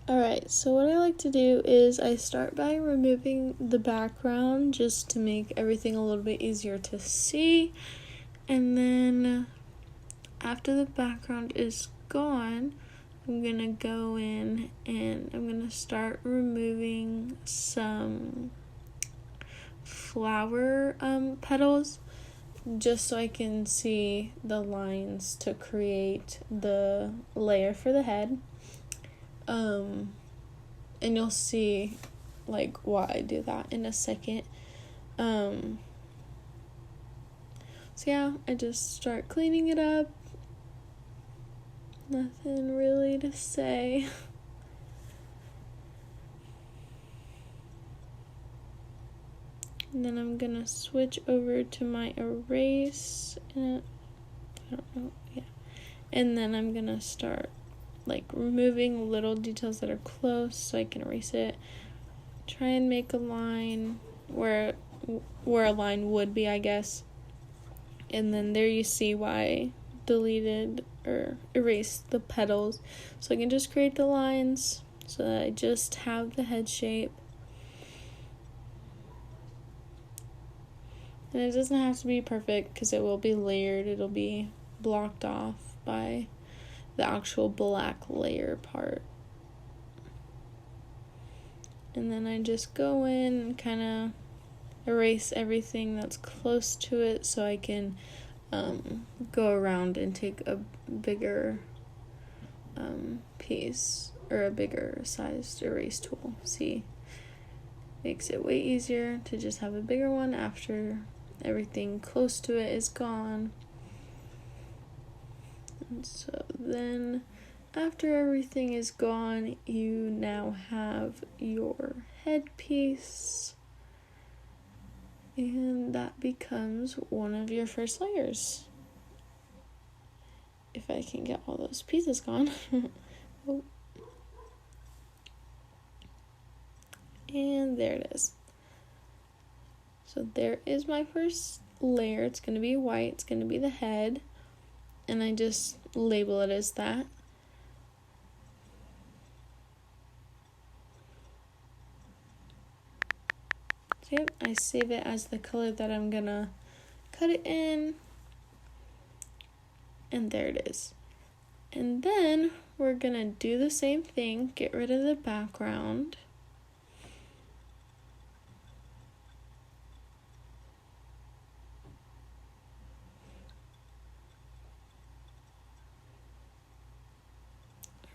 Alright, so what I like to do is I start by removing the background just to make everything a little bit easier to see. And then after the background is gone, I'm going to go in and I'm going to start removing some flower petals just so I can see the lines to create the layer for the head. And you'll see like why I do that in a second. So yeah, I just start cleaning it up. Nothing really to say. And then I'm gonna switch over to my erase, and I don't know, yeah. And then I'm gonna start like removing little details that are close so I can erase it. Try and make a line where a line would be, I guess. And then there you see why I deleted or erased the petals. So I can just create the lines so that I just have the head shape. And it doesn't have to be perfect because it will be layered. It'll be blocked off by the actual black layer part. And then I just go in and kind of erase everything that's close to it so I can go around and take a bigger piece or a bigger sized erase tool. See, makes it way easier to just have a bigger one after everything close to it is gone. And so then after everything is gone, you now have your headpiece, and that becomes one of your first layers. If I can get all those pieces gone. Oh. And there it is. So there is my first layer. It's going to be white. It's going to be the head. And I just label it as that. So yep, I save it as the color that I'm going to cut it in. And there it is. And then we're going to do the same thing. Get rid of the background.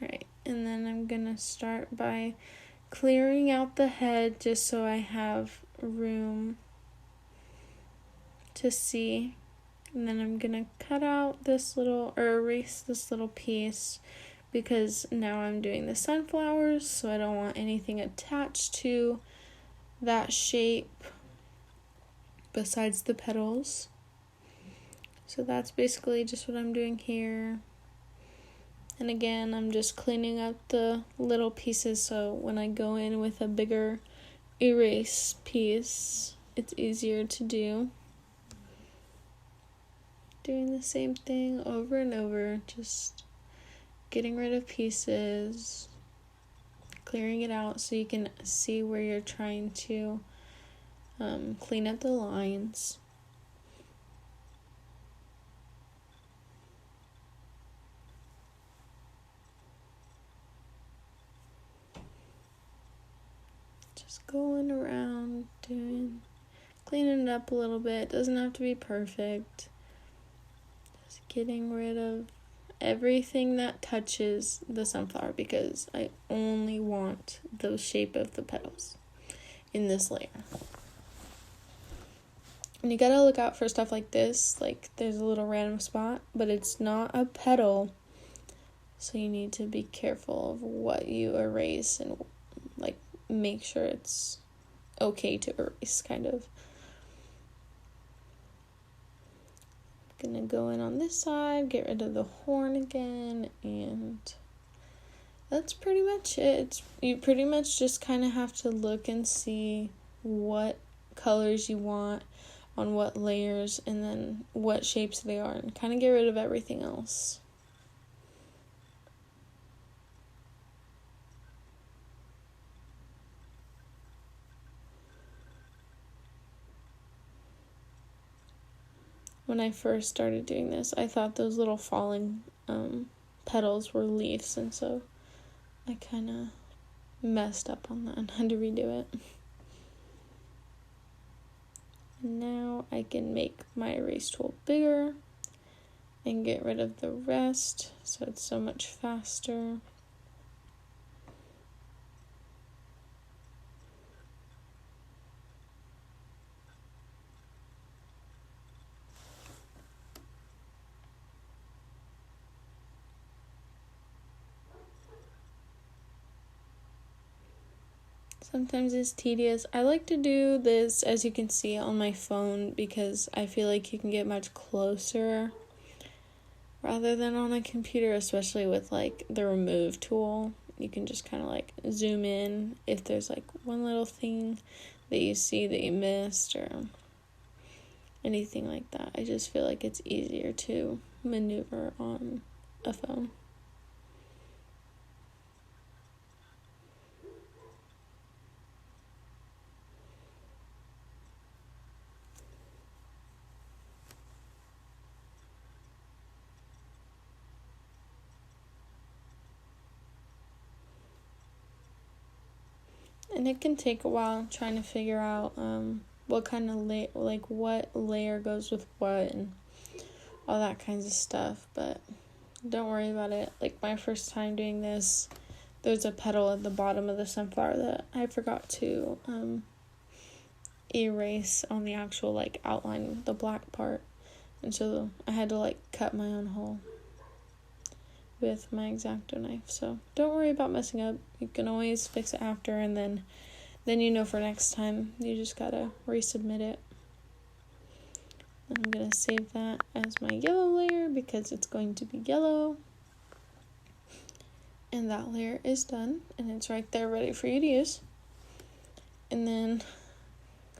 Alright, and then I'm going to start by clearing out the head just so I have room to see. And then I'm going to cut out this little, or erase this little piece because now I'm doing the sunflowers, so I don't want anything attached to that shape besides the petals. So that's basically just what I'm doing here. And again, I'm just cleaning up the little pieces so when I go in with a bigger erase piece, it's easier to do. Doing the same thing over and over, just getting rid of pieces, clearing it out so you can see where you're trying to clean up the lines. Just going around cleaning it up a little bit. It doesn't have to be perfect. Just getting rid of everything that touches the sunflower because I only want the shape of the petals in this layer. And you gotta look out for stuff like this, like there's a little random spot, but it's not a petal, so you need to be careful of what you erase and like make sure it's okay to erase, kind of. Gonna go in on this side, get rid of the horn again, and that's pretty much it. You pretty much just kind of have to look and see what colors you want on what layers and then what shapes they are and kind of get rid of everything else. when I first started doing this, I thought those little falling petals were leaves, and so I kind of messed up on that and had to redo it. Now I can make my erase tool bigger and get rid of the rest, so it's so much faster. Sometimes it's tedious. I like to do this, as you can see, on my phone because I feel like you can get much closer rather than on a computer, especially with like the remove tool. You can just kind of like zoom in if there's like one little thing that you see that you missed or anything like that. I just feel like it's easier to maneuver on a phone. And it can take a while trying to figure out what kind of what layer goes with what and all that kinds of stuff, but don't worry about it. Like my first time doing this, there's a petal at the bottom of the sunflower that I forgot to erase on the actual like outline, the black part, and so I had to like cut my own hole with my X-Acto knife. So don't worry about messing up. You can always fix it after, and then you know for next time you just gotta resubmit it. I'm gonna save that as my yellow layer because it's going to be yellow, and that layer is done and it's right there ready for you to use. And then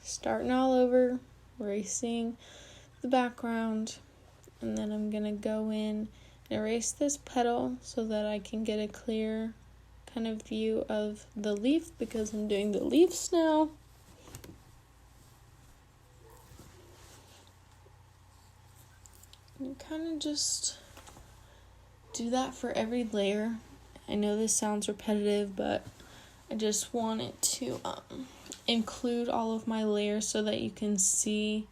starting all over, erasing the background, and then I'm gonna go in erase this petal so that I can get a clear kind of view of the leaf because I'm doing the leaves now. And kind of just do that for every layer. I know this sounds repetitive, but I just want it to include all of my layers so that you can see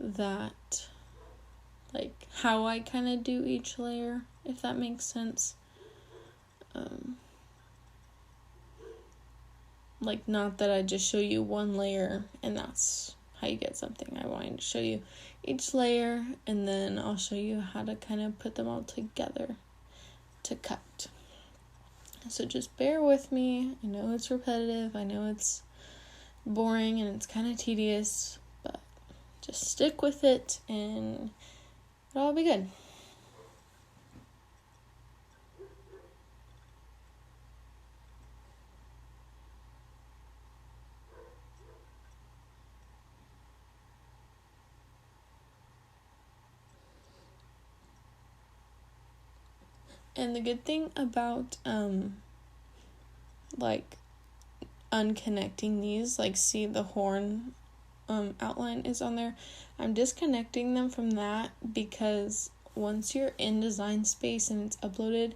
that like how I kind of do each layer, if that makes sense. Like not that I just show you one layer and that's how you get something. I wanted to show you each layer and then I'll show you how to kind of put them all together to cut. So just bear with me. I know it's repetitive, I know it's boring and it's kind of tedious, but just stick with it and it'll all be good. And the good thing about like unconnecting these, like see the horn outline is on there. I'm disconnecting them from that because once you're in Design Space and it's uploaded,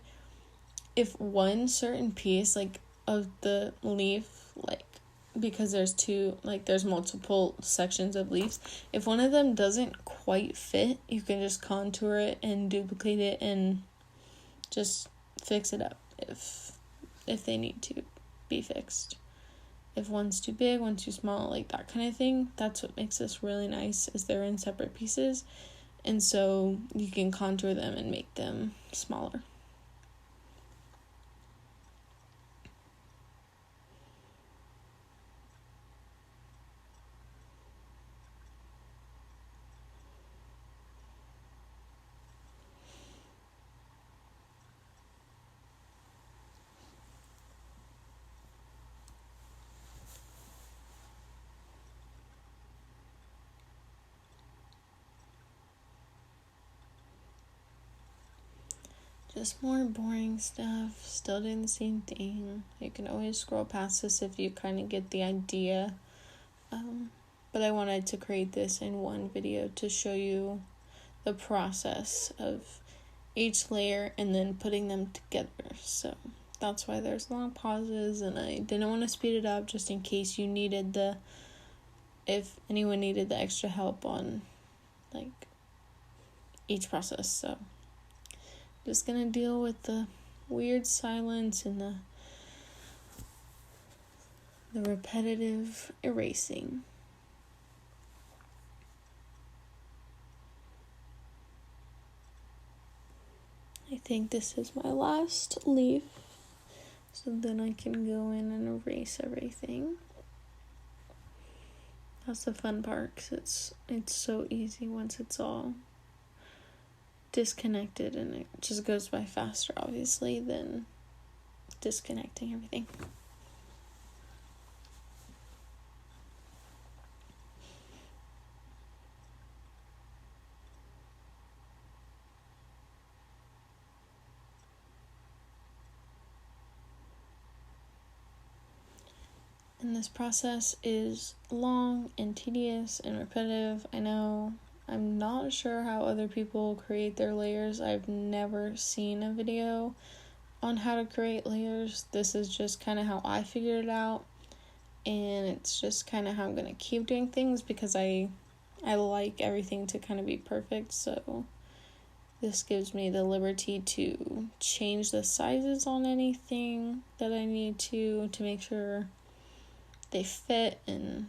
if one certain piece like of the leaf, like because there's multiple sections of leaves, if one of them doesn't quite fit, you can just contour it and duplicate it and just fix it up if they need to be fixed. If one's too big, one's too small, like that kind of thing, that's what makes this really nice is they're in separate pieces, and so you can contour them and make them smaller. Just more boring stuff, still doing the same thing. You can always scroll past this if you kind of get the idea. but I wanted to create this in one video to show you the process of each layer and then putting them together. So that's why there's long pauses, and I didn't want to speed it up just in case you needed if anyone needed the extra help on like each process. So just gonna deal with the weird silence and the repetitive erasing. I think this is my last leaf, so then I can go in and erase everything. That's the fun part, because it's so easy once it's all disconnected, and it just goes by faster, obviously, than disconnecting everything. And this process is long and tedious and repetitive. I know. I'm not sure how other people create their layers. I've never seen a video on how to create layers. This is just kind of how I figured it out. And it's just kind of how I'm going to keep doing things, because I like everything to kind of be perfect. So this gives me the liberty to change the sizes on anything that I need to make sure they fit in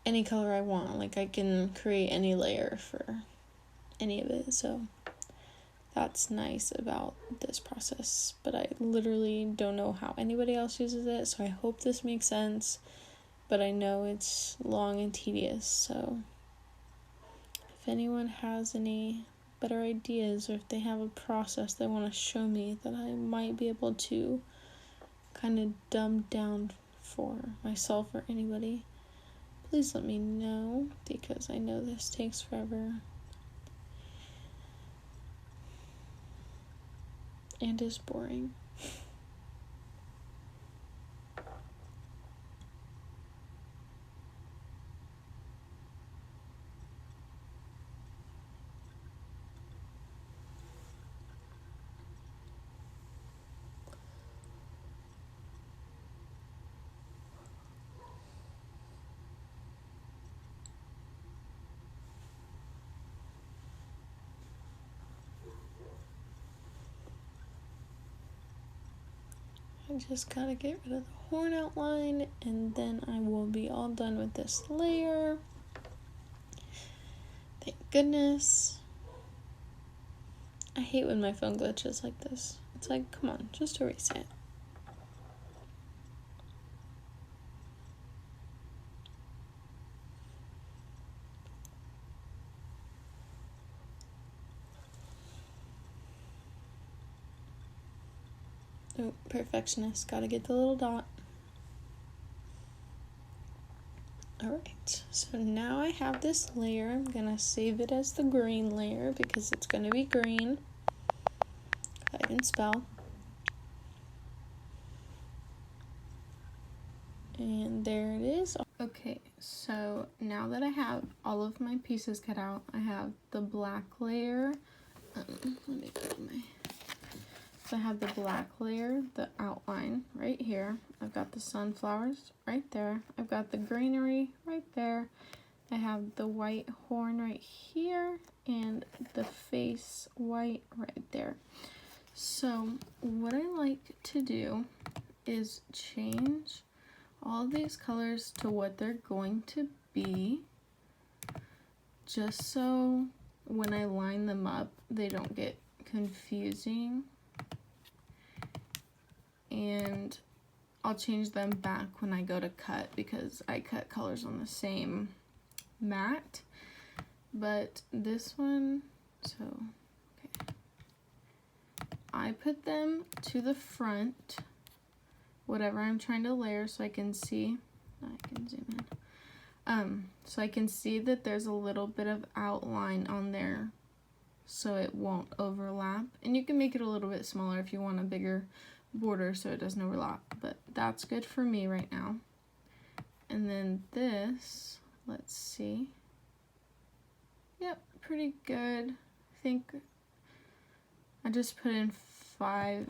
any color I want. Like, I can create any layer for any of it, so that's nice about this process. But I literally don't know how anybody else uses it, so I hope this makes sense. But I know it's long and tedious, so if anyone has any better ideas, or if they have a process they want to show me that I might be able to kind of dumb down for myself or anybody, please let me know, because I know this takes forever and is boring. I just gotta get rid of the horn outline, and then I will be all done with this layer. Thank goodness. I hate when my phone glitches like this. It's like, come on, just erase it. Oh, perfectionist. Gotta get the little dot. Alright, so now I have this layer. I'm gonna save it as the green layer because it's gonna be green. I can spell. And there it is. Okay, so now that I have all of my pieces cut out, I have the black layer. Let me go to my... So I have the black layer, the outline right here. I've got the sunflowers right there. I've got the greenery right there. I have the white horn right here and the face white right there. So what I like to do is change all of these colors to what they're going to be, just so when I line them up, they don't get confusing. And I'll change them back when I go to cut, because I cut colors on the same mat. But this one, so, okay. I put them to the front, whatever I'm trying to layer, so I can see. I can zoom in. So I can see that there's a little bit of outline on there, so it won't overlap. And you can make it a little bit smaller if you want a bigger border so it doesn't overlap, but that's good for me right now. And then this, let's see. Yep, pretty good. I think I just put in 5,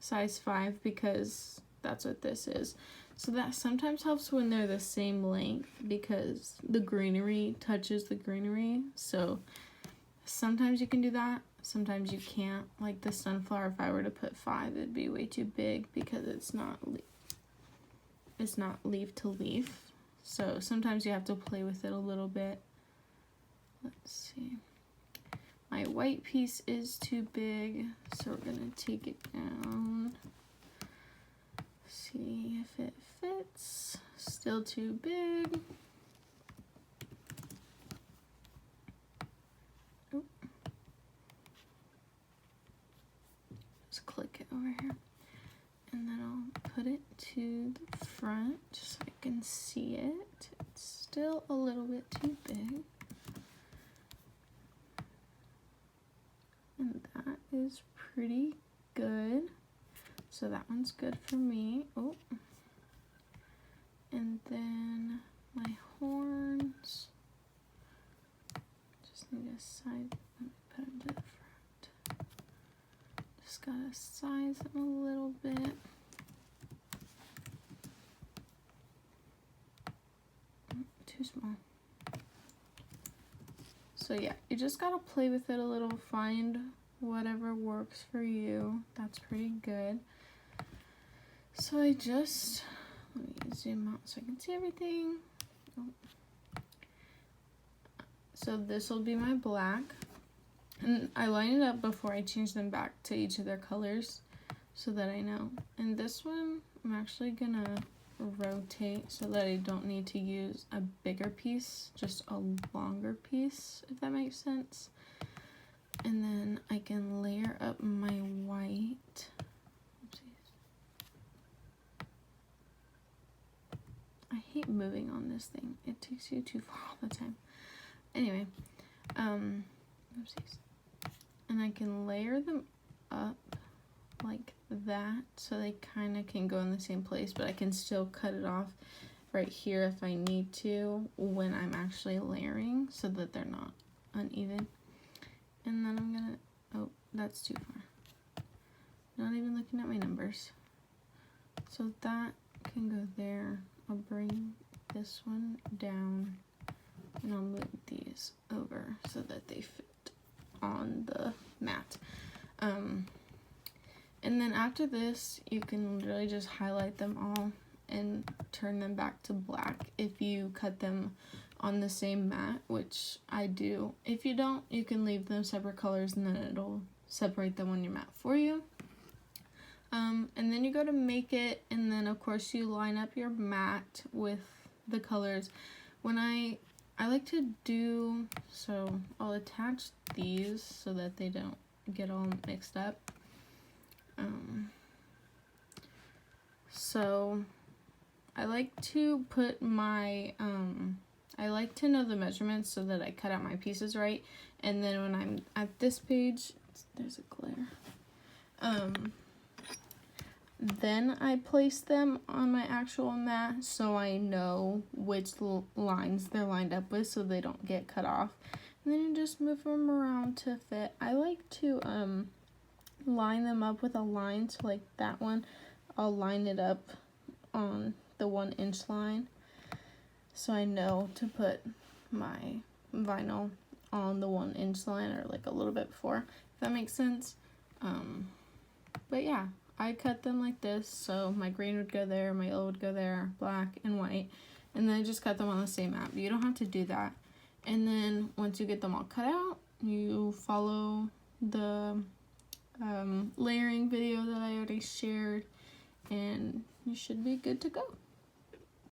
size 5 because that's what this is. So that sometimes helps when they're the same length because the greenery touches the greenery. So sometimes you can do that, sometimes you can't. Like the sunflower, if I were to put 5, it'd be way too big because it's not leaf to leaf. So sometimes you have to play with it a little bit. Let's see. My white piece is too big, so we're gonna take it down. See if it fits. Still too big. Oh. Just click it over here. And then I'll put it to the front so I can see it. It's still a little bit too big. And that is pretty good. So that one's good for me. Oh. And then my horns. Just need a side, let me put them to the front. Just gotta size them a little bit. Too small. So yeah, you just gotta play with it a little, find whatever works for you. That's pretty good. So I just, let me zoom out so I can see everything. Oh. So this will be my black. And I line it up before I change them back to each of their colors so that I know. And this one, I'm actually gonna rotate so that I don't need to use a bigger piece, just a longer piece, if that makes sense. And then I can layer up my white. Oopsies. I hate moving on this thing. It takes you too far all the time. Anyway, oopsies. And I can layer them up like that so they kind of can go in the same place, but I can still cut it off right here if I need to when I'm actually layering so that they're not uneven. And then I'm gonna, oh, that's too far. Not even looking at my numbers. So that can go there. I'll bring this one down and I'll move these over so that they fit on the mat. And then after this, you can really just highlight them all and turn them back to black if you cut them on the same mat, which I do. If you don't, you can leave them separate colors and then it'll separate them on your mat for you. And then you go to make it, and then of course you line up your mat with the colors. When I like to do, so I'll attach these so that they don't get all mixed up. So I like to put my, I like to know the measurements so that I cut out my pieces right. And then when I'm at this page, there's a glare. Then I place them on my actual mat so I know which lines they're lined up with so they don't get cut off. And then you just move them around to fit. I like to line them up with a line, so like that one, I'll line it up on the 1-inch line so I know to put my vinyl on the 1-inch line or like a little bit before, if that makes sense. But yeah, I cut them like this, so my green would go there, my yellow would go there, black and white, and then I just cut them on the same mat. But you don't have to do that. And then once you get them all cut out, you follow the layering video that I already shared, and you should be good to go.